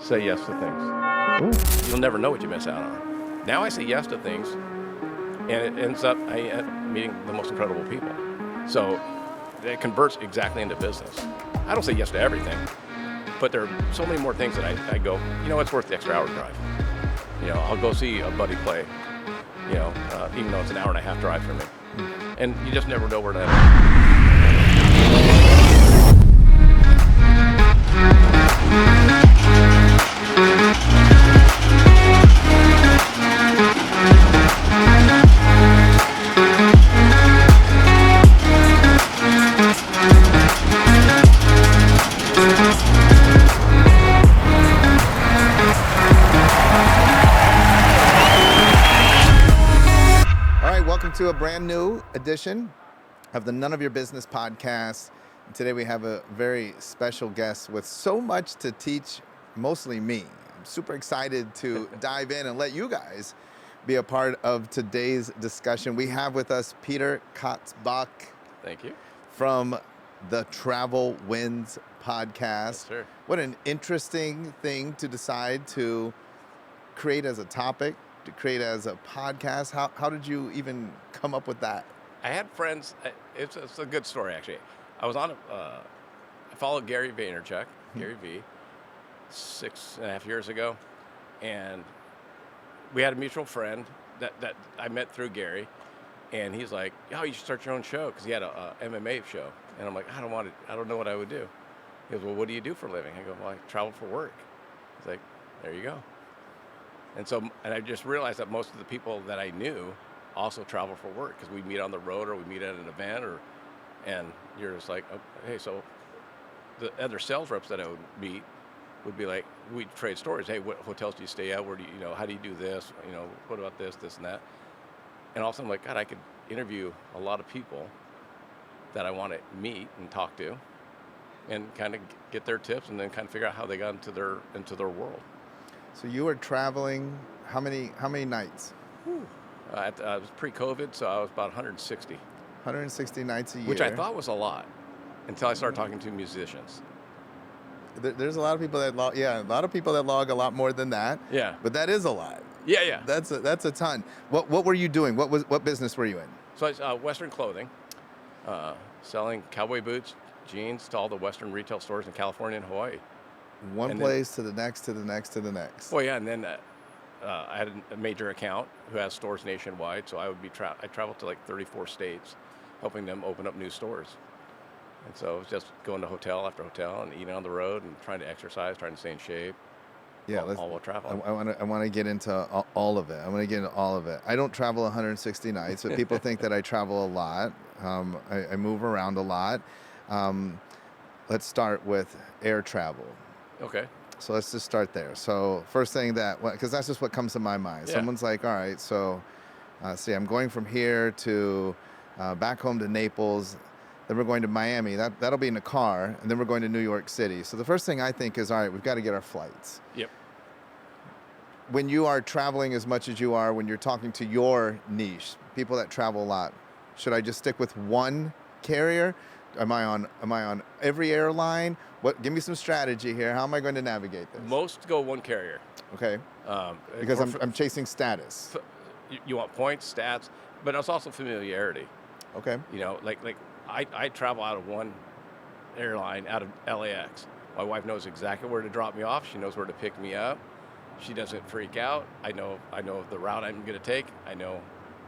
say yes to things. You'll never know what you miss out on. Now I say yes to things, and it ends up I end up meeting the most incredible people. So it converts exactly into business. I don't say yes to everything, but there are so many more things that I go, it's worth the extra hour drive. I'll go see a buddy play, even though it's an hour and a half drive for me. And you just never know where to end up. To a brand new edition of the None of Your Business podcast. Today we have a very special guest with so much to teach, mostly me. I'm super excited to dive in and let you guys be a part of today's discussion. We have with us Peter Kotzbach. Thank you. From the Travel Wins podcast. Yes, sir. What an interesting thing to decide to create as a topic, to create as a podcast. How did you even come up with that? I had friends. It's a good story, actually. I was on I followed Gary Vaynerchuk, Gary V, 6.5 years ago, and we had a mutual friend that I met through Gary, and he's like, "Oh, you should start your own show," because he had a MMA show, and I'm like, "I don't know what I would do." He goes, "Well, what do you do for a living?" I go, "Well, I travel for work." He's like, "There you go." And I just realized that most of the people that I knew also travel for work because we meet on the road or we meet at an event and you're just like, oh, hey, so the other sales reps that I would meet would be like, we'd trade stories. Hey, what hotels do you stay at? Where do you, how do you do this? What about this and that? And also I'm like, God, I could interview a lot of people that I want to meet and talk to and kind of get their tips and then kind of figure out how they got into their world. So you were traveling how many nights? It was pre-COVID, so I was about 160. 160 nights a year. Which I thought was a lot until I started talking to musicians. There's a lot of people that log, a lot more than that. Yeah. But that is a lot. Yeah. That's a ton. What were you doing? What business were you in? So I Western clothing, selling cowboy boots, jeans to all the Western retail stores in California and Hawaii. One place to the next, to the next, to the next. Well, yeah, and then I had a major account who has stores nationwide, so I traveled to like 34 states, helping them open up new stores. And so it was just going to hotel after hotel and eating on the road and trying to exercise, trying to stay in shape. Yeah, all while traveling. I want to get into all of it. I don't travel 160 nights, but people think that I travel a lot. I move around a lot. Let's start with air travel. Okay. So let's just start there. So first thing because that's just what comes to my mind. Yeah. Someone's like, all right, so I'm going from here to back home to Naples, then we're going to Miami. That'll be in a car, and then we're going to New York City. So the first thing I think is, all right, we've got to get our flights. Yep. When you are traveling as much as you are, when you're talking to your niche, people that travel a lot, should I just stick with one carrier? Am I on every airline? Give me some strategy here. How am I going to navigate this? Most go one carrier. Okay. Because I'm chasing status. You want points, stats, but it's also familiarity. Okay. Like I travel out of one airline out of LAX. My wife knows exactly where to drop me off. She knows where to pick me up. She doesn't freak out. I know the route I'm going to take. I know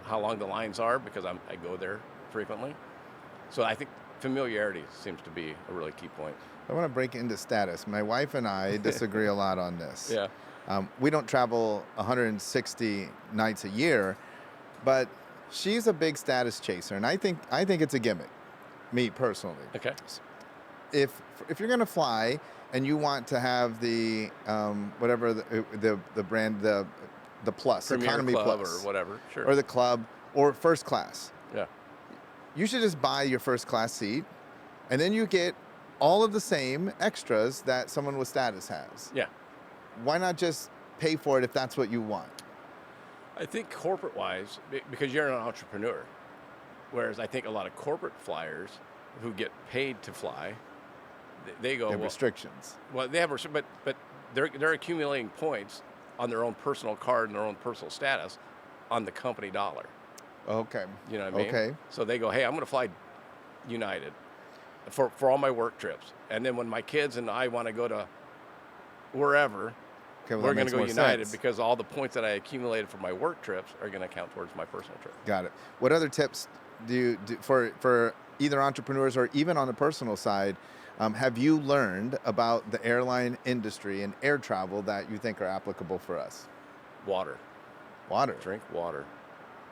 how long the lines are because I go there frequently. So I think familiarity seems to be a really key point. I want to break into status. My wife and I disagree a lot on this. Yeah. We don't travel 160 nights a year, but she's a big status chaser, and I think it's a gimmick, me personally. Okay. If you're going to fly and you want to have the whatever the brand, the plus, Premier economy Club plus, or whatever, sure. or the club or first class. Yeah. You should just buy your first class seat, and then you get all of the same extras that someone with status has. Yeah. Why not just pay for it if that's what you want? I think corporate-wise, because you're an entrepreneur, whereas I think a lot of corporate flyers who get paid to fly, they go, They have restrictions. Well, they have, but they're accumulating points on their own personal card and their own personal status on the company dollar. Okay. You know what I mean? Okay. So they go, hey, I'm going to fly United for all my work trips. And then when my kids and I want to go to wherever, Okay, well, we're that going makes to go more United sense. because all the points that I accumulated for my work trips are going to count towards my personal trip. Got it. What other tips do you do for either entrepreneurs or even on the personal side? Have you learned about the airline industry and air travel that you think are applicable for us? Water. Water. Drink water.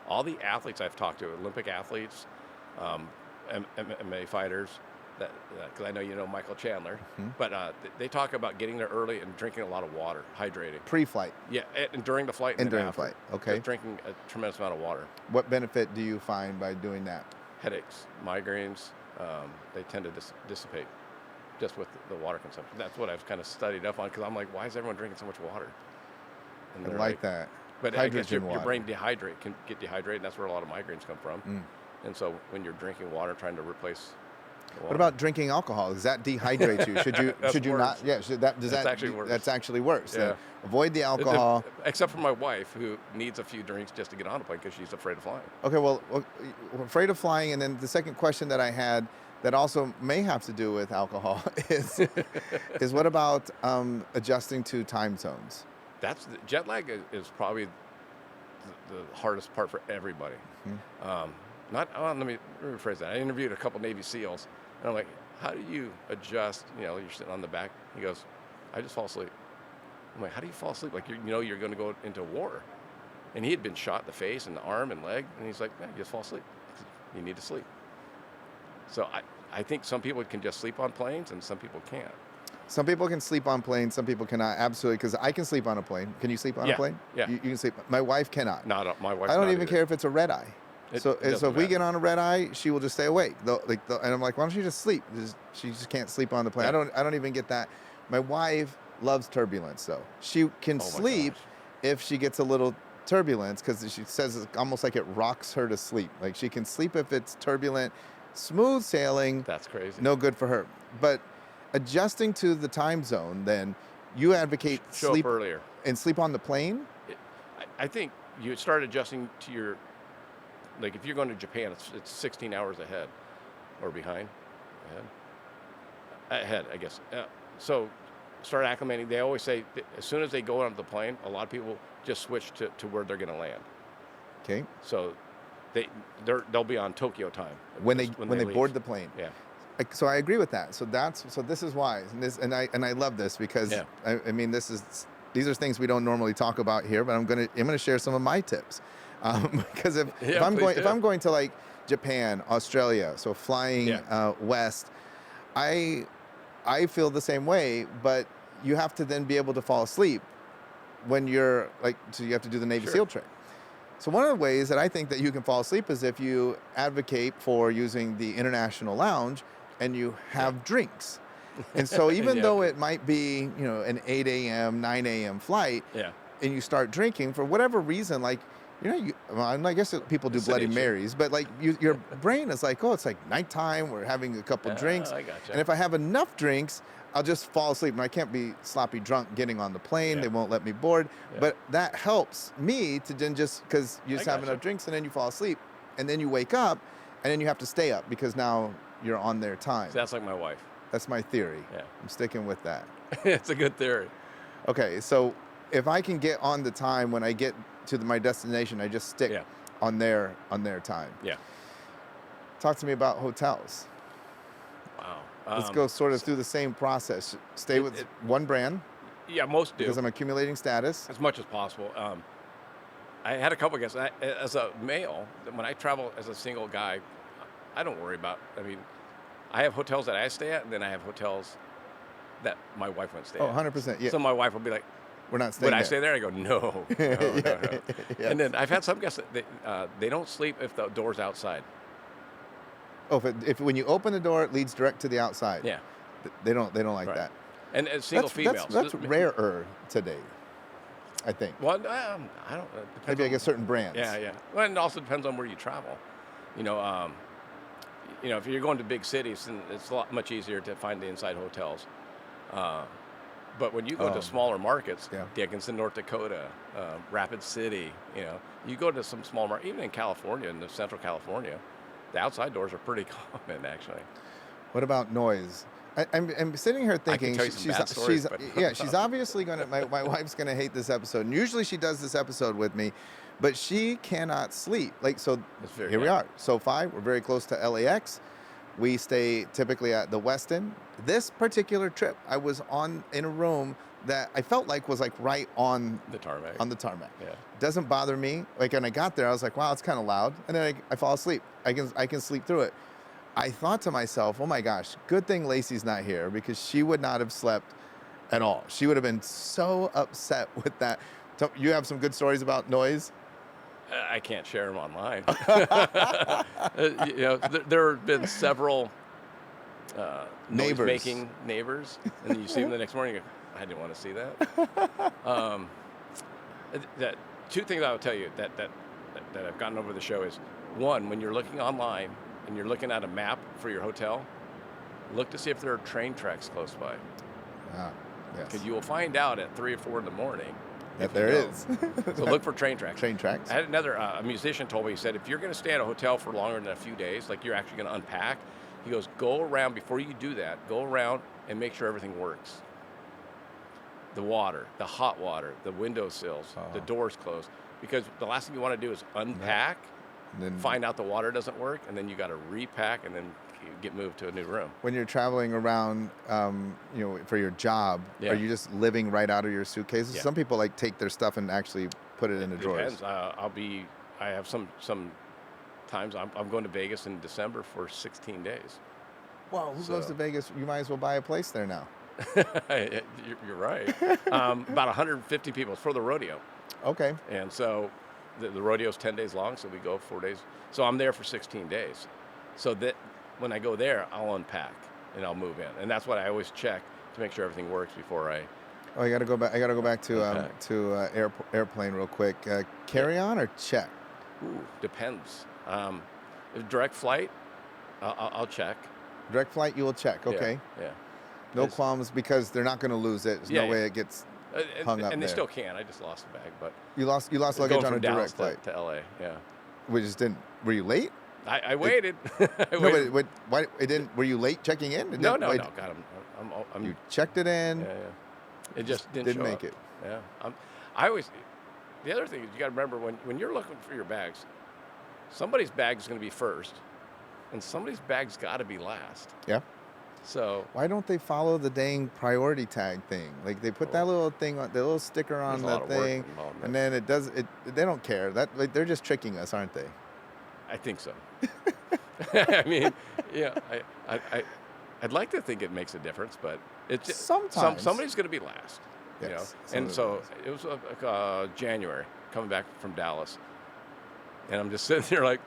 All the athletes I've talked to, Olympic athletes, MMA fighters, because I know you know Michael Chandler, but they talk about getting there early and drinking a lot of water, hydrating. Pre-flight. Yeah, and during the flight And and then during the after. flight, okay. Just drinking a tremendous amount of water. What benefit do you find by doing that? Headaches, migraines, they tend to dissipate just with the water consumption. That's what I've kind of studied up on because I'm like, why is everyone drinking so much water? And I they're like that. But I guess your Hydrogen water. brain can get dehydrated, and that's where a lot of migraines come from. And so when you're drinking water, trying to replace the water. What about drinking alcohol? Does that dehydrate you? Should you That's should you not? worse. Yeah, That's actually worse. That's actually worse. Yeah. Avoid the alcohol. Except for my wife, who needs a few drinks just to get on the plane because she's afraid of flying. Okay, well, we're afraid of flying, and then the second question that I had that also may have to do with alcohol is what about adjusting to time zones? Jet lag is probably the hardest part for everybody. Let me rephrase that. I interviewed a couple Navy SEALs, and I'm like, how do you adjust? You know, you're sitting on the back. He goes, I just fall asleep. I'm like, how do you fall asleep? Like, you're going to go into war. And he had been shot in the face and the arm and leg, and he's like, yeah, you just fall asleep. You need to sleep. So I think some people can just sleep on planes, and some people can't. Some people can sleep on planes, some people cannot. Absolutely, because I can sleep on a plane. Can you sleep on a plane? Yeah. You can sleep. My wife cannot. My wife. I don't even care if it's a red eye. So if we get on a red eye, she will just stay awake. And I'm like, why don't you just sleep? She just can't sleep on the plane. Yeah. I don't even get that. My wife loves turbulence, though. She can sleep if she gets a little turbulence because she says it's almost like it rocks her to sleep. Like she can sleep if it's turbulent. Smooth sailing. That's crazy. No good for her. But adjusting to the time zone, then you advocate sleep earlier and sleep on the plane. I think you start adjusting to your, like if you're going to Japan, it's 16 hours ahead or behind, ahead, I guess. So start acclimating. They always say that as soon as they go onto the plane, a lot of people just switch to where they're going to land. Okay. So they'll be on Tokyo time when they leave. board the plane. Yeah. So I agree with that. So this is why, and I love this because I mean these are things we don't normally talk about here, but I'm gonna share some of my tips because if I'm going to like Japan, Australia, so flying west, I feel the same way, but you have to then be able to fall asleep when you're so you have to do the Navy SEAL training. So one of the ways that I think that you can fall asleep is if you advocate for using the international lounge and you have drinks. And so even though it might be, an 8 a.m., 9 a.m. flight, and you start drinking for whatever reason, I guess people do Bloody Marys, but your brain is like, oh, it's like nighttime, we're having a couple drinks. I gotcha. And if I have enough drinks, I'll just fall asleep. And I can't be sloppy drunk getting on the plane. They won't let me board. But that helps me to then because you just have enough drinks and then you fall asleep. And then you wake up and then you have to stay up because now you're on their time. So that's like my wife. That's my theory. Yeah. I'm sticking with that. It's a good theory. Okay, so if I can get on the time when I get to my destination, I just stick on their time. Yeah. Talk to me about hotels. Wow. Let's go sort of through the same process. Stay with one brand. Yeah, most do. Because I'm accumulating status. As much as possible. I had a couple of guests. As a male, when I travel as a single guy, I don't worry about, I have hotels that I stay at, and then I have hotels that my wife won't stay at. 100%. Yeah. So my wife will be like, we're not staying would I stay there? I go, no. Yes. And then I've had some guests that they don't sleep if the door's outside. Oh, if when you open the door, it leads direct to the outside. Yeah. They don't like that. And single females. That's rarer today, I think. Well, I don't. Maybe I guess certain brands. Yeah. Well, it also depends on where you travel. If you're going to big cities, then it's much easier to find the inside hotels. But when you go to smaller markets, Yeah. Dickinson, North Dakota, Rapid City, you go to some small market, even in California, in the Central California, the outside doors are pretty common actually. What about noise? I'm sitting here I can thinking tell you some bad stories, but she's obviously gonna my wife's gonna hate this episode. And usually she does this episode with me, but she cannot sleep. Like so, here we are. SoFi, we're very close to LAX. We stay typically at the Westin. This particular trip, I was in a room that I felt like was like right on the tarmac. On the tarmac. Yeah. Doesn't bother me. Like when I got there, I was like, wow, it's kind of loud, and then I fall asleep. I can sleep through it. I thought to myself, oh my gosh, good thing Lacey's not here because she would not have slept at all. She would have been so upset with that. You have some good stories about noise? I can't share them online. There have been several noise-making neighbors, and you see them the next morning. You go, I didn't want to see that. That two things I will tell you that I've gotten over the show is one, when you're looking online and you're looking at a map for your hotel, look to see if there are train tracks close by. Yes. Because you will find out at 3 or 4 in the morning that there is. So look for train tracks. Train tracks. I had another a musician told me, he said, if you're going to stay at a hotel for longer than a few days, like you're actually going to unpack, he goes, go around, before you do that, go around and make sure everything works. The water, the hot water, the windowsills, the doors closed. Because the last thing you want to do is unpack, then find out the water doesn't work, and then you got to repack and then get moved to a new room. When you're traveling around, for your job, are you just living right out of your suitcases? Some people like take their stuff and actually put it in the drawers. Depends. I have some times I'm going to Vegas in December for 16 days. Well, who goes to Vegas? You might as well buy a place there now. You're right. About 150 people. It's for the rodeo. Okay. And so the rodeo's 10 days long, so we go 4 days. So I'm there for 16 days. So that when I go there, I'll unpack and I'll move in. And that's what I always check to make sure everything works before I... Oh, I got to go back to airplane real quick. Carry-on or check? Ooh, depends. If direct flight, I'll check. Direct flight, you will check. Okay. Yeah. No qualms because they're not going to lose it. There's no way it gets hung up. And they there. still can. I just lost the bag, but you lost luggage on a direct flight to LA. Yeah. We just didn't. Were you late? I waited. No, but why it didn't? Were you late checking in? No. God, you checked it in. Yeah. It just didn't make it. Yeah. I always. The other thing is you got to remember when you're looking for your bags, somebody's bag is going to be first, and somebody's bag's got to be last. Yeah. So why don't they follow the dang priority tag thing? Like they put that little thing on, the little sticker on the thing, and then it does it. They don't care. They're just tricking us, aren't they? I think so. I mean, yeah. I'd like to think it makes a difference, but it's just, sometimes somebody's going to be last. Yes, And so it was January coming back from Dallas, and I'm just sitting there like,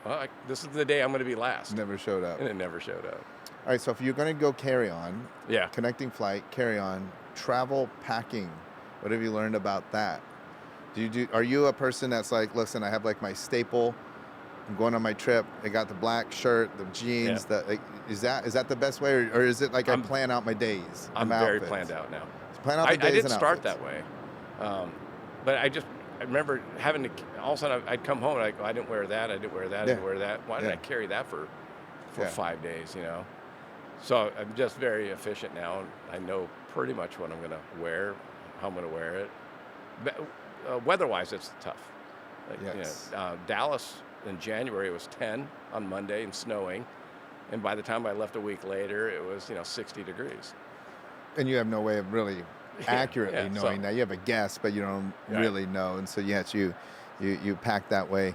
well, this is the day I'm going to be last. Never showed up. And it never showed up. All right, so if you're going to go carry-on, yeah, connecting flight, carry-on, travel packing, what have you learned about that? Are you a person that's like, listen, I have like my staple, I'm going on my trip, I got the black shirt, the jeans, is that the best way, or is it like I plan out my days? I'm very planned out now. Plan out the days I didn't and start outfits. that way, but I remember having to, all of a sudden I'd come home and I'd go, I didn't wear that, I didn't wear that, I didn't wear that. Why did I carry that for 5 days, So I'm just very efficient now. And I know pretty much what I'm going to wear, how I'm going to wear it. But, weather-wise, it's tough. Dallas in January, it was 10 on Monday and snowing. And by the time I left a week later, it was 60 degrees. And you have no way of really accurately knowing that. You have a guess, but you don't really know. And so, yes, you pack that way.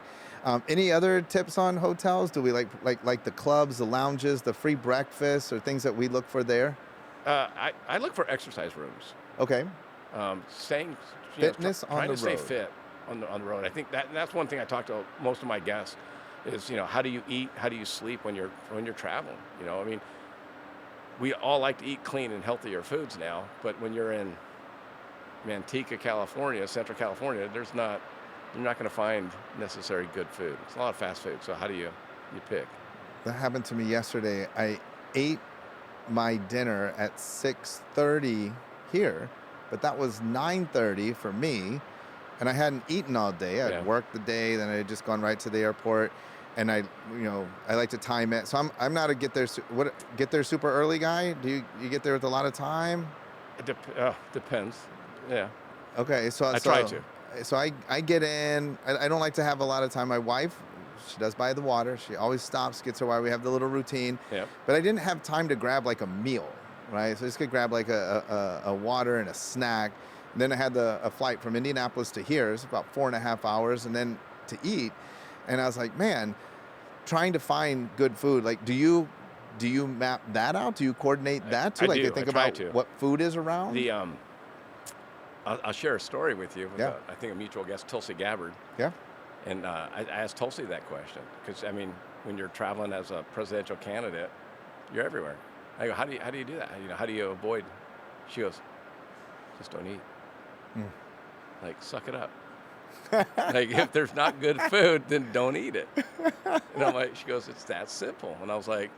Any other tips on hotels? Do we like the clubs, the lounges, the free breakfast, or things that we look for there? I look for exercise rooms. Okay. Staying fitness on the road. Trying to stay fit on the road. I think that's one thing I talk to most of my guests is how do you eat, how do you sleep when you're traveling? I mean, we all like to eat clean and healthier foods now, but when you're in Manteca, California, Central California, you're not going to find necessary good food. It's a lot of fast food. So how do you pick? That happened to me yesterday. I ate my dinner at 6:30 here, but that was 9:30 for me, and I hadn't eaten all day. I'd worked the day, then I had just gone right to the airport, and I like to time it. So I'm not a get there super early guy. Do you get there with a lot of time? It depends. Yeah. Okay, so I try to. So I get in. I don't like to have a lot of time. My wife, she does buy the water. She always stops, gets her water. We have the little routine. Yeah. But I didn't have time to grab like a meal, right? So I just could grab like a water and a snack. And then I had a flight from Indianapolis to here. It's about 4.5 hours, and then to eat. And I was like, man, trying to find good food. Like, do you map that out? Do you coordinate that too? I like, do. you think I try about to. what food is around? I'll share a story with you. With I think a mutual guest, Tulsi Gabbard. Yeah. And I asked Tulsi that question because I mean, when you're traveling as a presidential candidate, you're everywhere. I go, how do you do that? How do you avoid? She goes, just don't eat. Like, suck it up. Like, if there's not good food, then don't eat it. And I'm like, she goes, it's that simple. And I was like,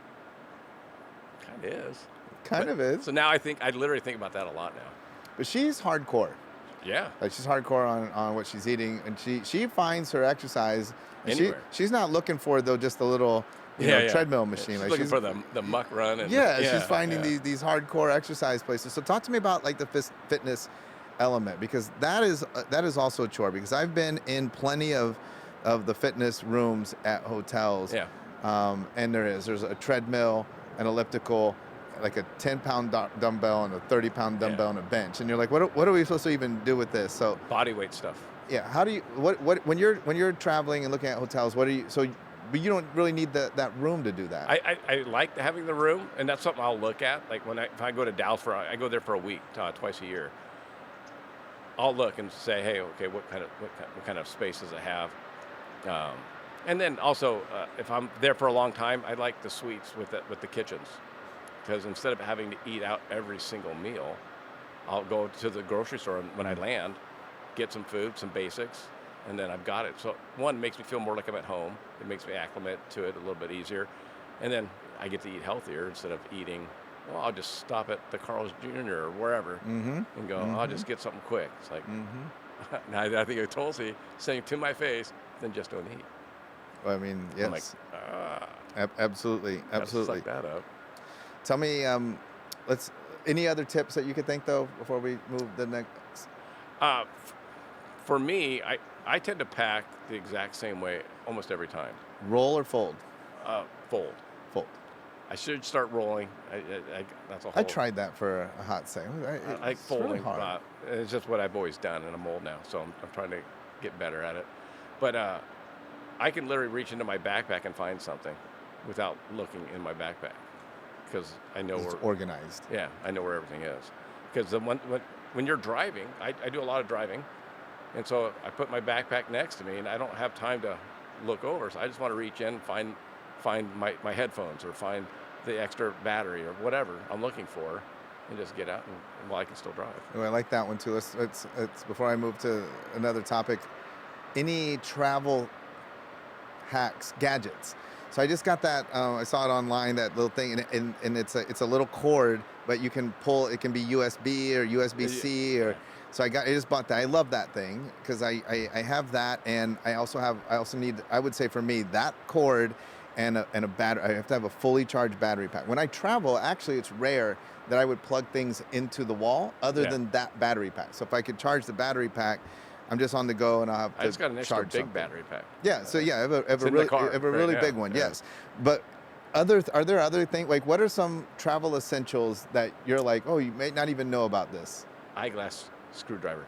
kind of is. Kind of is. So now I literally think about that a lot now. But she's hardcore. Yeah. Like, she's hardcore on what she's eating, and she finds her exercise. And she's not looking for though just a little treadmill machine. She's like looking for the muck run. And she's finding these hardcore exercise places. So talk to me about like the fitness element, because that is also a chore, because I've been in plenty of the fitness rooms at hotels. Yeah. And there's a treadmill, an elliptical, like a 10-pound dumbbell and a 30-pound dumbbell and a bench, and you're like, what are we supposed to even do with this? So body weight stuff. Yeah. How do you when you're traveling and looking at hotels? But you don't really need that room to do that. I like having the room, and that's something I'll look at. Like if I go to Dallas I go there for a week, twice a year. I'll look and say, hey, okay, what kind of space does it have? And then also, if I'm there for a long time, I like the suites with the kitchens. Because instead of having to eat out every single meal, I'll go to the grocery store when I land, get some food, some basics, and then I've got it. So one, it makes me feel more like I'm at home. It makes me acclimate to it a little bit easier. And then I get to eat healthier instead of eating, well, I'll just stop at the Carl's Jr. or wherever and go, I'll just get something quick. It's like, now I think of Tulsi saying to my face, then just don't eat. Well, I mean, yes. I'm like, absolutely. Suck that up. Tell me, any other tips that you could think, though, before we move the next? For me, I tend to pack the exact same way almost every time. Roll or fold? Fold. Fold. I should start rolling. That's a whole. I tried that for a hot second. I like folding. Really hard. It's just what I've always done, and I'm old now, so I'm trying to get better at it. But I can literally reach into my backpack and find something without looking in my backpack, because I know it's organized. Yeah, I know where everything is. Because when you're driving, I do a lot of driving, and so I put my backpack next to me, and I don't have time to look over. So I just want to reach in, find my headphones, or find the extra battery, or whatever I'm looking for, and just get out and I can still drive. Oh, I like that one too. Let's before I move to another topic, any travel hacks, gadgets. So I just got that. I saw it online, that little thing, and it's a little cord, but you can pull. It can be USB or USB-C, or so I just bought that. I love that thing because I have that, and I also need. I would say for me, that cord and a battery. I have to have a fully charged battery pack. When I travel, actually, it's rare that I would plug things into the wall other than that battery pack. So if I could charge the battery pack, I'm just on the go, and I'll have to charge. I just got an extra big something. Battery pack. Yeah, so yeah, I have a really big one. Yeah. Yes, but are there other things, like what are some travel essentials that you're like, oh, you may not even know about this? Eyeglass screwdriver.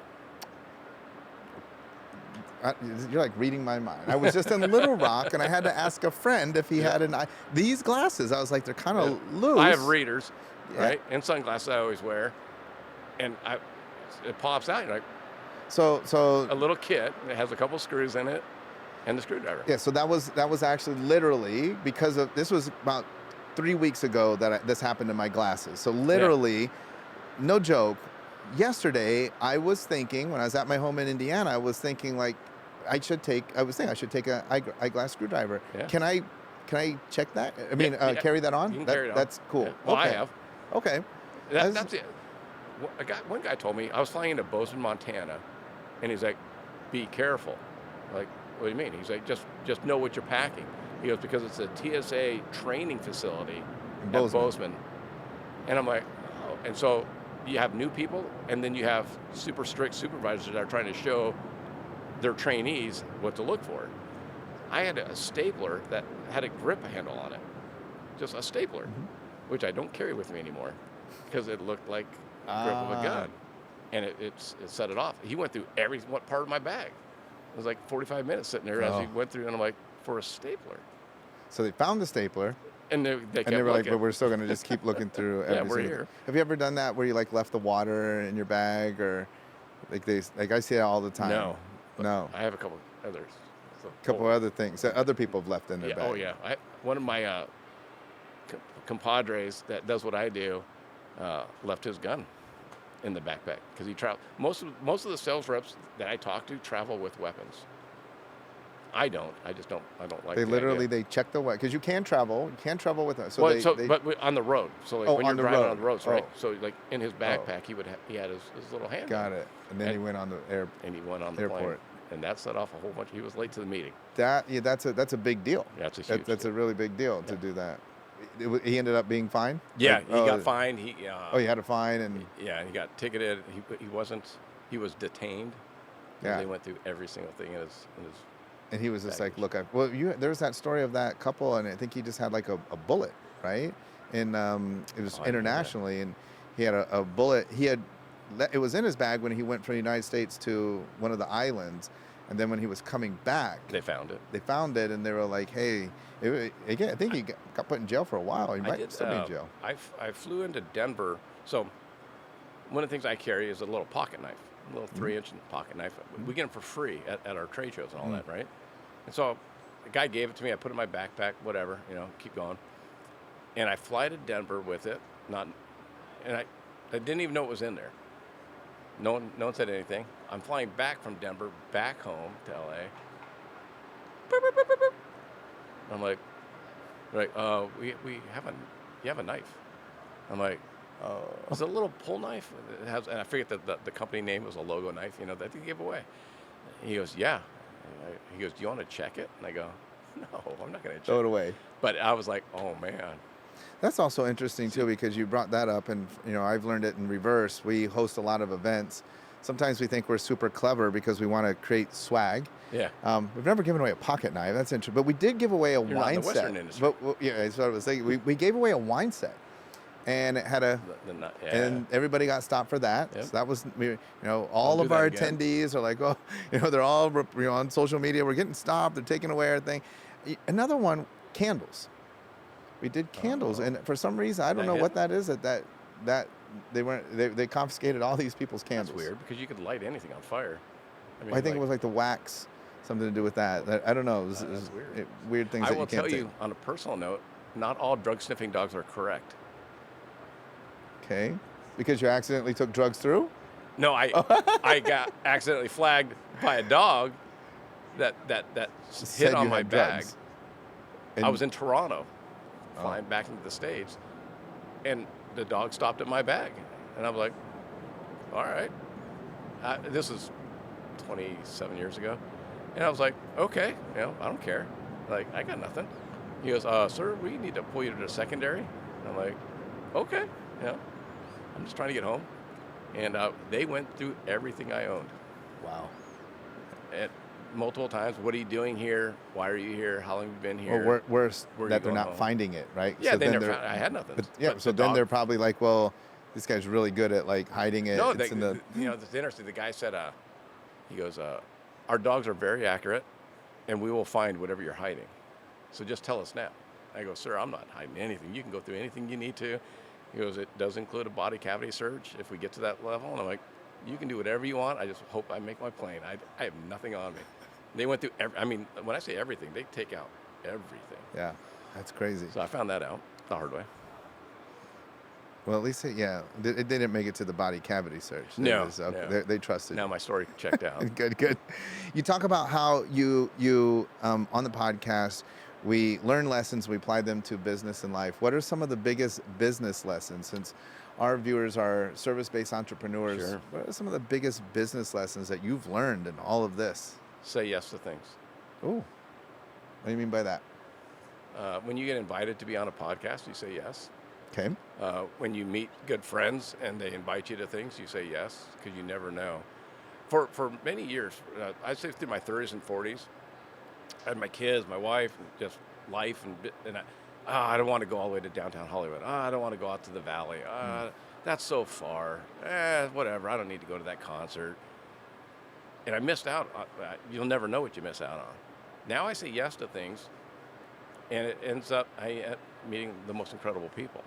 You're like reading my mind. I was just in Little Rock, and I had to ask a friend if he had these glasses. I was like, they're kind of loose. I have readers, right, and sunglasses I always wear, and it pops out. You're like, so a little kit. It has a couple screws in it, and the screwdriver. Yeah. So that was actually literally because of this was about 3 weeks ago that this happened to my glasses. So literally, no joke. Yesterday, I was thinking when I was at my home in Indiana, I was thinking like, I should take an eyeglass screwdriver. Yeah. Can I check that? I mean, carry that on? You can carry it on. That's cool. Yeah. Well, okay. I have. Okay. That's it. one guy told me, I was flying into Bozeman, Montana, and he's like, "Be careful." Like, what do you mean? He's like, just know what you're packing. He goes, because it's a TSA training facility In at Bozeman. And I'm like, oh. And so you have new people, and then you have super strict supervisors that are trying to show their trainees what to look for. I had a stapler that had a grip handle on it, just a stapler, which I don't carry with me anymore because it looked like a grip of a gun, and it set it off. He went through every part of my bag. It was like 45 minutes sitting there as he went through, and I'm like, for a stapler. So they found the stapler. And they kept were like, looking. but we're still going to just keep looking through every Yeah, we're single here. Have you ever done that where you like left the water in your bag, or like I see it all the time? No. No. I have a couple others. So, A couple other things that other people have left in their yeah, bag. oh, yeah. One of my compadres that does what I do left his gun in the backpack because he traveled. Most of the sales reps that I talk to travel with weapons. I don't. I just don't. I don't like. They the literally idea. they check the way because you can travel. You can travel with us. But on the road. So like when on you're the driving road. on the roads, right? Oh. So like in his backpack, he had his little hand. Got it. And then he went on the And he went on the airport. plane, and that set off a whole bunch. He was late to the meeting. That's a big deal. Yeah, that's a huge. That's a really big deal to do that. He ended up being fined. Yeah, Like, he got fined. He he had a fine and yeah, he got ticketed. He was detained. Yeah. They went through every single thing in his and he was just like, baggage. look, there was that story of that couple, and I think he just had like a bullet, right? And it was Oh, I didn't know that. internationally, and he had a bullet. It was in his bag when he went from the United States to one of the islands, and then when he was coming back, They found it. they found it, and they were like, hey, again, I think he got put in jail for a while. He might still be in jail. I flew into Denver. So one of the things I carry is a little pocket knife, a little 3-inch pocket knife. We get them for free at our trade shows and all that, right? And so the guy gave it to me. I put it in my backpack, whatever, keep going. And I fly to Denver with it. And I didn't even know it was in there. No one said anything. I'm flying back from Denver back home to LA. Boop, boop, boop, boop, boop. I'm like, you have a knife. I'm like, it's a little pull knife. It has, and I forget that the company name was a logo knife, that they give away. He goes, yeah. He goes, do you want to check it? And I go, no, I'm not going to check Throw it away. But I was like, oh man. That's also interesting too, because you brought that up, and I've learned it in reverse. We host a lot of events. Sometimes we think we're super clever because we want to create swag. Yeah. We've never given away a pocket knife. That's interesting. But we did give away a You're wine not in the set. Western industry. But yeah, that's what I was saying. We gave away a wine set, and it had and everybody got stopped for that. Yep. So that was all Don't of do our that again. attendees are like, oh, they're all on social media. We're getting stopped. They're taking away our thing. Another one, candles. We did candles, and for some reason I don't know what that is. That they confiscated all these people's candles. That's weird because you could light anything on fire. I think it was like the wax, something to do with that. I don't know. It was weird. Weird things I that will you can't tell take. you on a personal note, not all drug sniffing dogs are correct. Okay, because you accidentally took drugs through. No, I got accidentally flagged by a dog that Said hit on you my had bag. drugs. I was in Toronto, flying back into the States, and the dog stopped at my bag, and I was like, all right. This is 27 years ago, and I was like, okay, I don't care. Like, I got nothing. He goes, sir, we need to pull you to the secondary. And I'm like, okay, I'm just trying to get home. And they went through everything I owned. Wow. And multiple times, what are you doing here? Why are you here? How long have you been here? Well, worse Where are that you they're going not home? finding it, right? Yeah, So they then never they're- found, I had nothing. But, yeah, But so the then dog- they're probably like, well, this guy's really good at like hiding it. No, It's in the it's interesting. The guy said, he goes, our dogs are very accurate, and we will find whatever you're hiding. So just tell us now. I go, sir, I'm not hiding anything. You can go through anything you need to. He goes, it does include a body cavity search if we get to that level. And I'm like, you can do whatever you want. I just hope I make my plane. I have nothing on me. They went through when I say everything, they take out everything. Yeah, that's crazy. So I found that out the hard way. Well, at least they didn't make it to the body cavity search. No, They trusted. Now my story checked out. Good. You talk about how you on the podcast, we learn lessons, we apply them to business and life. What are some of the biggest business lessons? Since our viewers are service-based entrepreneurs. Sure. What are some of the biggest business lessons that you've learned in all of this? Say yes to things. Ooh, what do you mean by that? When you get invited to be on a podcast, you say yes. Okay. When you meet good friends and they invite you to things, you say yes, because you never know. For many years, I'd say through my 30s and 40s, I had my kids, my wife, and just life, and I don't want to go all the way to downtown Hollywood. I don't want to go out to the valley. That's so far. Whatever. I don't need to go to that concert. And I missed out. You'll never know what you miss out on. Now I say yes to things, and it ends up meeting the most incredible people.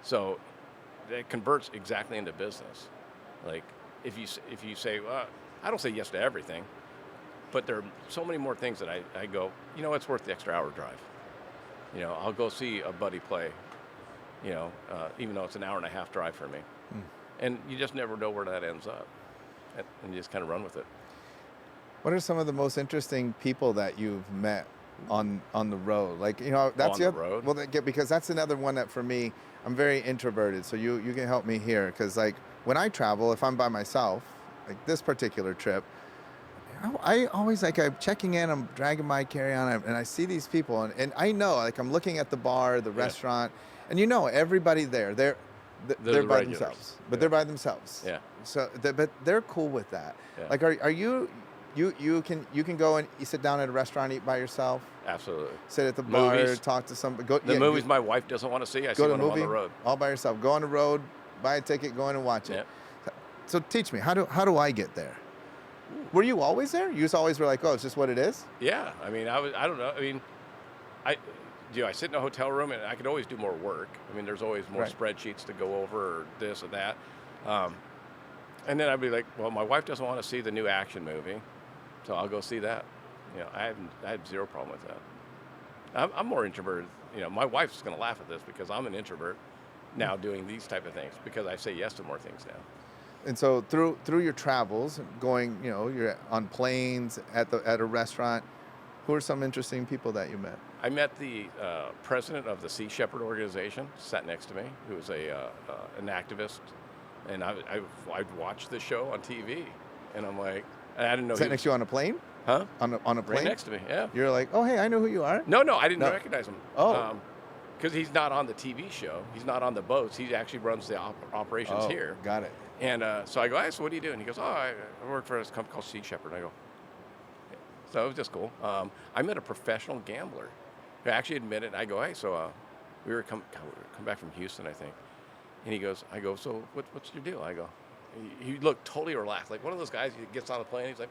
So it converts exactly into business. Like if you say, well, I don't say yes to everything, but there are so many more things that I go, it's worth the extra hour drive. I'll go see a buddy play, even though it's an hour and a half drive for me. And you just never know where that ends up. And you just kind of run with it. What are some of the most interesting people that you've met on the road? Like, that's On the road? Well, because that's another one that for me, I'm very introverted. So you can help me here. Because like when I travel, if I'm by myself, like this particular trip, I always I'm checking in, I'm dragging my carry-on, and I see these people, and I know, like I'm looking at the bar, the restaurant, and everybody there, they're the by regulars. themselves, but they're by themselves. Yeah. So, but they're cool with that. Yeah. Like, are you can go and you sit down at a restaurant, eat by yourself, Absolutely. sit at the bar, Movies. talk to somebody. The movies my wife doesn't want to see, I see go to when a I'm movie on the road. all by yourself. Go on the road, buy a ticket, go in and watch it. Yep. So teach me, how do I get there? Were you always there? You just always were like, oh, it's just what it is? Yeah, I mean, I don't know. I mean, I sit in a hotel room and I could always do more work. I mean, there's always more spreadsheets to go over or this or that. And then I'd be like, well, my wife doesn't want to see the new action movie, so I'll go see that. I have zero problem with that. I'm more introverted. My wife's going to laugh at this because I'm an introvert now doing these type of things because I say yes to more things now. And so through your travels, going, you're on planes, at a restaurant, who are some interesting people that you met? I met the president of the Sea Shepherd organization, sat next to me, who was an activist, and I'd watched the show on TV, and I'm like, I didn't know. Sat next to you on a plane? Huh? On a plane? Right next to me, yeah. You're like, oh, hey, I know who you are. No, I didn't recognize him. Oh. Because he's not on the TV show. He's not on the boats. He actually runs the operations here. Got it. And so I go, hey, so what do you do? And he goes, I work for a company called Sea Shepherd. And I go, so it was just cool. I met a professional gambler who actually admitted, I go, hey, so we were come back from Houston, I think. And he goes, so what's your deal? I go, he looked totally relaxed. Like one of those guys, he gets on a plane, he's like,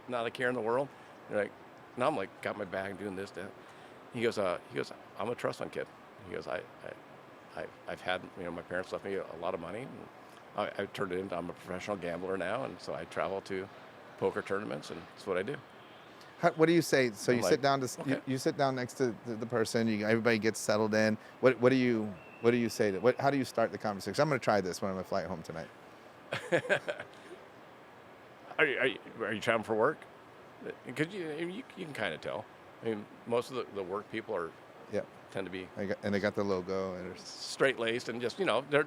not a care in the world. And like, and I'm like, got my bag, doing this, that. He goes, I'm a trust fund kid. He goes, I've had, my parents left me a lot of money. And I turned it into, I'm a professional gambler now, and so I travel to poker tournaments, and that's what I do. What do you say? So I'm you like, sit down okay. you sit down next to the person. Everybody gets settled in. What do you say how do you start the conversation? I'm going to try this when I'm on my flight home tonight. Are you traveling for work? Because you can kind of tell. I mean, most of the work people tend to be And they got the logo and straight laced and just they're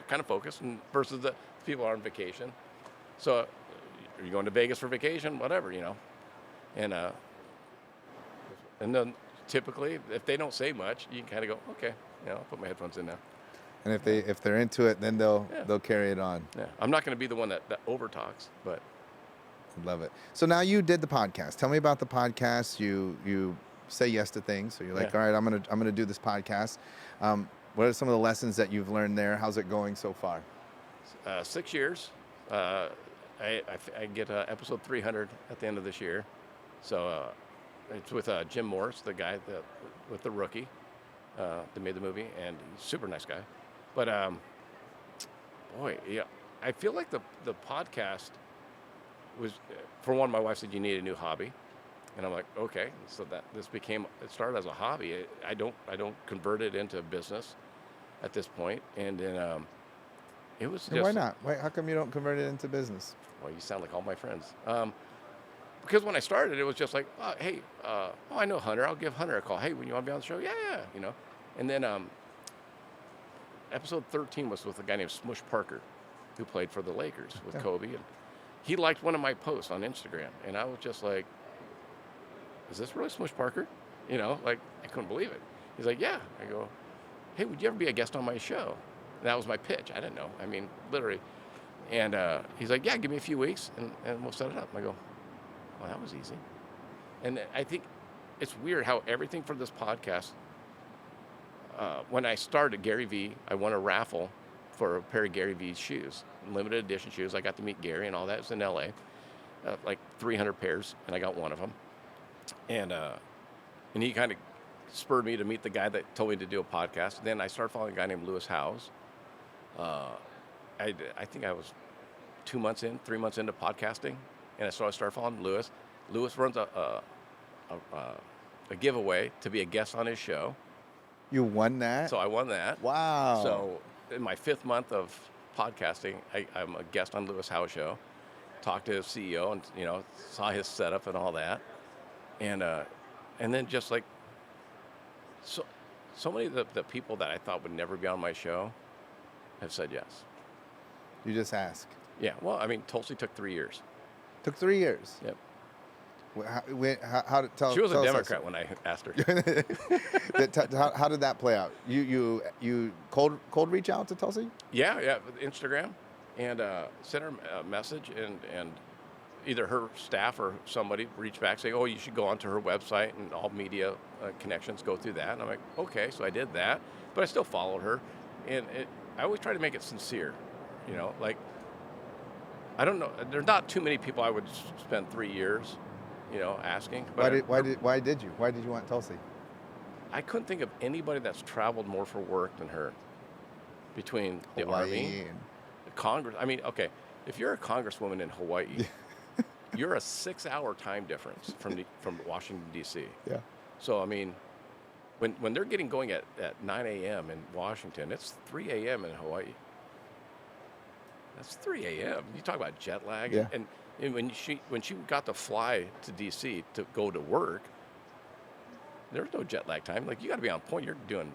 kind of focused, and versus the people are on vacation. So, are you going to Vegas for vacation? Whatever, and then typically if they don't say much, you can kind of go, okay, I'll put my headphones in now. And if they're into it, then they'll carry it on. Yeah, I'm not going to be the one that over talks, but. Love it. So now you did the podcast. Tell me about the podcast. You say yes to things. So you're like, all right, I'm gonna do this podcast. What are some of the lessons that you've learned there? How's it going so far? 6 years. I get episode 300 at the end of this year. So it's with Jim Morris, the guy with The Rookie that made the movie, and he's a super nice guy. But I feel like the podcast was, for one, my wife said you need a new hobby, and I'm like, okay. So it started as a hobby. I don't convert it into business at this point, and then it was. And why not? How come you don't convert it into business? Well, you sound like all my friends. Because when I started, it was just like, hey, I know Hunter. I'll give Hunter a call. Hey, when you want to be on the show? Yeah. And then episode 13 was with a guy named Smush Parker, who played for the Lakers with Yeah. Kobe, and he liked one of my posts on Instagram, and I was just like, "Is this really Smush Parker?" You know, like I couldn't believe it. He's like, "Yeah." I go, "Hey, would you ever be a guest on my show?" And that was my pitch. I didn't know. I mean, literally. And he's like, "Yeah, give me a few weeks, and we'll set it up." I go, "Well, that was easy." And I think it's weird how everything for this podcast. When I started Gary V, I won a raffle for a pair of Gary V's shoes, limited edition shoes. I got to meet Gary and all that. It was in LA, like 300 pairs, and I got one of them. And he kind of spurred me to meet the guy that told me to do a podcast. Then I started following a guy named Lewis Howes. I think I was 3 months into podcasting, and so I started following Lewis. Lewis runs a giveaway to be a guest on his show. You won that? So I won that. Wow. So in my 5th month of podcasting, I'm a guest on Lewis Howes' show. Talked to his CEO and saw his setup and all that, and then just like so many of the people that I thought would never be on my show have said yes. You just ask. Yeah. Well, I mean, Tulsi took 3 years. Took 3 years. Yep. How did tell? She was tell a us Democrat when I asked her. How did that play out? You cold reach out to Tulsi? Yeah, Instagram, and sent her a message, and either her staff or somebody reached back saying, "Oh, you should go onto her website, and all media connections go through that." And I'm like, "Okay," so I did that, but I still followed her, and I always try to make it sincere, like I don't know, there's not too many people I would spend 3 years, asking. But Why did you want Tulsi? I couldn't think of anybody that's traveled more for work than her. Between the Hawaii Army, and the Congress. I mean, okay, if you're a congresswoman in Hawaii, you're a 6-hour time difference from Washington D.C. Yeah. So I mean, when they're getting going at 9 a.m. in Washington, it's 3 a.m. in Hawaii. That's 3 a.m. You talk about jet lag. Yeah. And when she got to fly to D.C. to go to work, there's no jet lag time. Like, you got to be on point. You're doing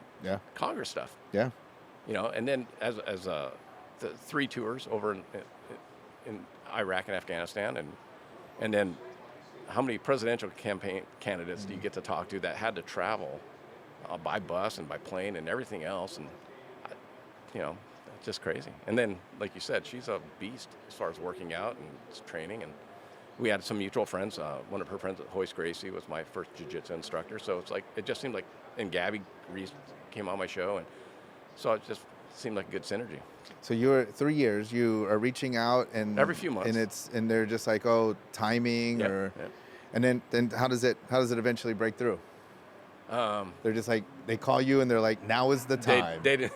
Congress stuff. Yeah. And then as the 3 tours over in Iraq and Afghanistan, and then how many presidential campaign candidates do you get to talk to that had to travel by bus and by plane and everything else, and it's just crazy. And then, like you said, she's a beast as far as working out and training. And we had some mutual friends. One of her friends, Hoist Gracie, was my first jiu-jitsu instructor. So it's like, it just seemed like, and Gabby Reese came on my show, and so it just seemed like a good synergy. So you're 3 years. You are reaching out, and every few months, and they're just like, oh, timing, and then how does it eventually break through? They're just like, they call you and they're like, now is the time. They did,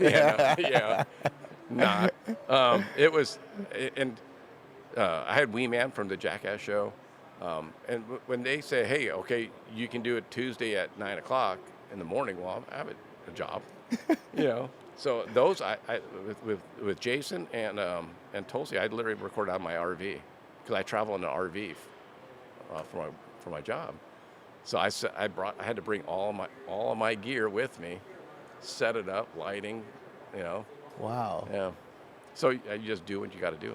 Not. It was, and I had Wee Man from the Jackass show, and when they say, "Hey, okay, you can do it Tuesday at 9 o'clock in the morning," well, I have a job, So those I with Jason and Tulsi, I literally recorded out of my RV because I travel in an RV for my job. So I had to bring all of my gear with me, set it up, lighting, Wow. Yeah. So you just do what you got to do.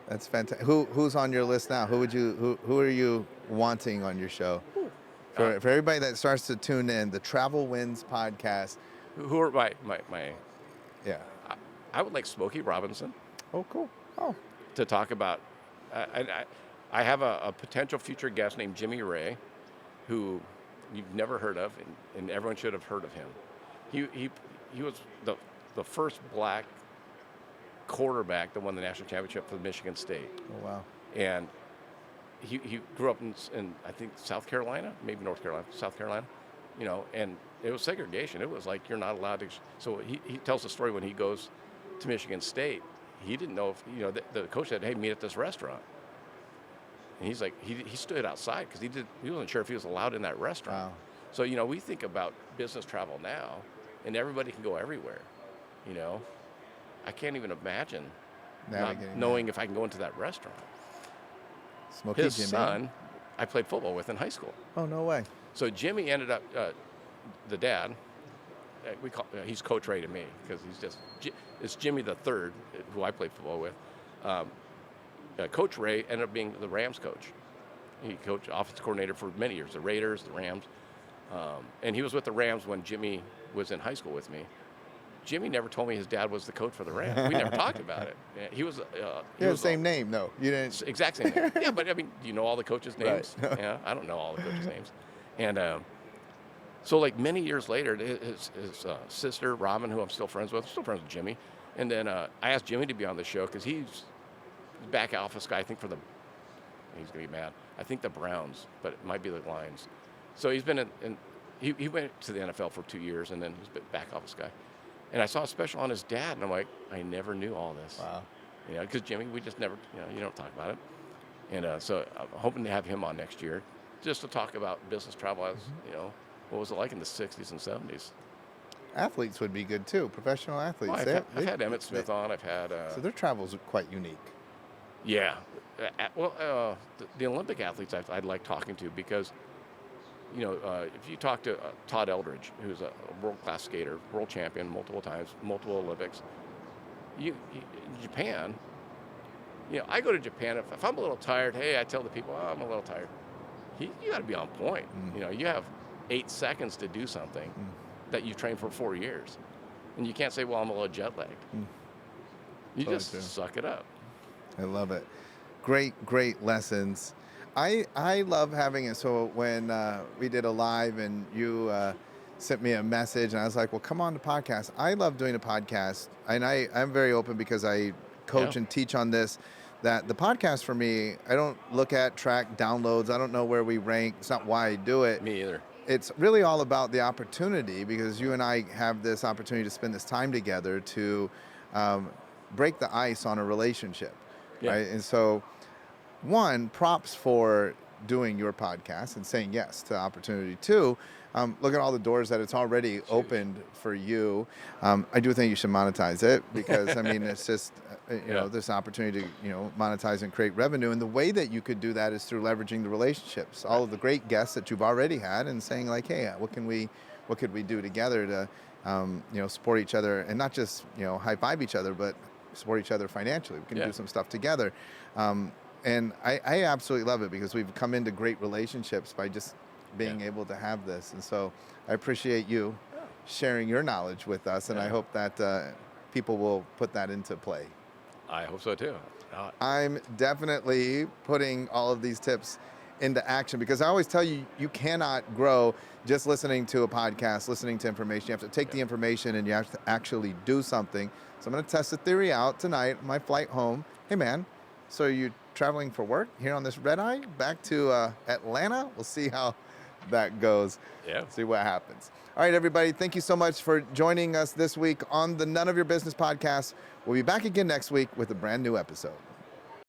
That's fantastic. Who's on your list now? Who are you wanting on your show? For everybody that starts to tune in, the Travel Wins podcast. Who are my Yeah. I would like Smokey Robinson. Oh, cool. Oh. To talk about. I have a potential future guest named Jimmy Ray, who you've never heard of, and everyone should have heard of him. He was the first black quarterback that won the national championship for Michigan State. Oh, wow. And he grew up in I think South Carolina, maybe North Carolina, South Carolina, and it was segregation. It was like you're not allowed to. So he tells the story when he goes to Michigan State. He didn't know if, the coach said, "Hey, meet at this restaurant." And he's like, he stood outside because he wasn't sure if he was allowed in that restaurant. Wow. So, we think about business travel now, and everybody can go everywhere. I can't even imagine not knowing if I can go into that restaurant. Smokey His Jimmy. son, I played football with in high school. Oh, no way. So Jimmy ended up, the dad, he's Coach Ray to me because it's Jimmy the Third, who I played football with. Coach Ray ended up being the Rams coach. He coached offensive coordinator for many years, the Raiders, the Rams. And he was with the Rams when Jimmy was in high school with me. Jimmy never told me his dad was the coach for the Rams. We never talked about it. He was. He was the same name, though. You didn't. Exact same name. Yeah, but I mean, do you know all the coaches' names? Right. Yeah, I don't know all the coaches' names. And so, like many years later, his sister Robin, who I'm still friends with Jimmy. And then I asked Jimmy to be on the show because he's the back office guy. I think he's gonna be mad. I think the Browns, but it might be the Lions. So he's been he went to the NFL for 2 years, and then he's been back office guy. And I saw a special on his dad, and I'm like, I never knew all this. Wow. Because Jimmy, we just never, you don't talk about it. And so I'm hoping to have him on next year, just to talk about business travel. What was it like in the 60s and 70s? Athletes would be good too. Professional athletes. Well, I've had Emmett Smith on. I've had. So their travels are quite unique. Yeah. The Olympic athletes I'd like talking to because, if you talk to Todd Eldridge, who's a world-class skater, world champion multiple times, multiple Olympics, in Japan, I go to Japan. If I'm a little tired, hey, I tell the people, I'm a little tired. You got to be on point. You have 8 seconds to do something that you've trained for 4 years. And you can't say, well, I'm a little jet lagged. You just suck it up. I love it. Great lessons. I love having it. So when we did a live and you sent me a message and I was like, well, come on the podcast. I love doing a podcast. And I'm very open because I coach and teach on this, that the podcast for me, I don't look at track downloads. I don't know where we rank. It's not why I do it. Me either. It's really all about the opportunity because you and I have this opportunity to spend this time together to break the ice on a relationship. Yeah. Right? And so, one, props for doing your podcast and saying yes to opportunity. Two, look at all the doors that it's already opened for you. I do think you should monetize it because, I mean, it's just, this opportunity to, monetize and create revenue. And the way that you could do that is through leveraging the relationships, all of the great guests that you've already had and saying like, hey, what could we do together to, support each other and not just, high five each other, but support each other financially. We can do some stuff together. And I absolutely love it because we've come into great relationships by just being able to have this. And so I appreciate you sharing your knowledge with us. And I hope that people will put that into play. I hope so too. I'm definitely putting all of these tips into action because I always tell you, you cannot grow just listening to a podcast, listening to information. You have to take the information and you have to actually do something. So I'm going to test the theory out tonight, my flight home. Hey man, so are you traveling for work here on this red eye back to Atlanta? We'll see how that goes. Yeah. See what happens. All right, everybody. Thank you so much for joining us this week on the None of Your Business podcast. We'll be back again next week with a brand new episode.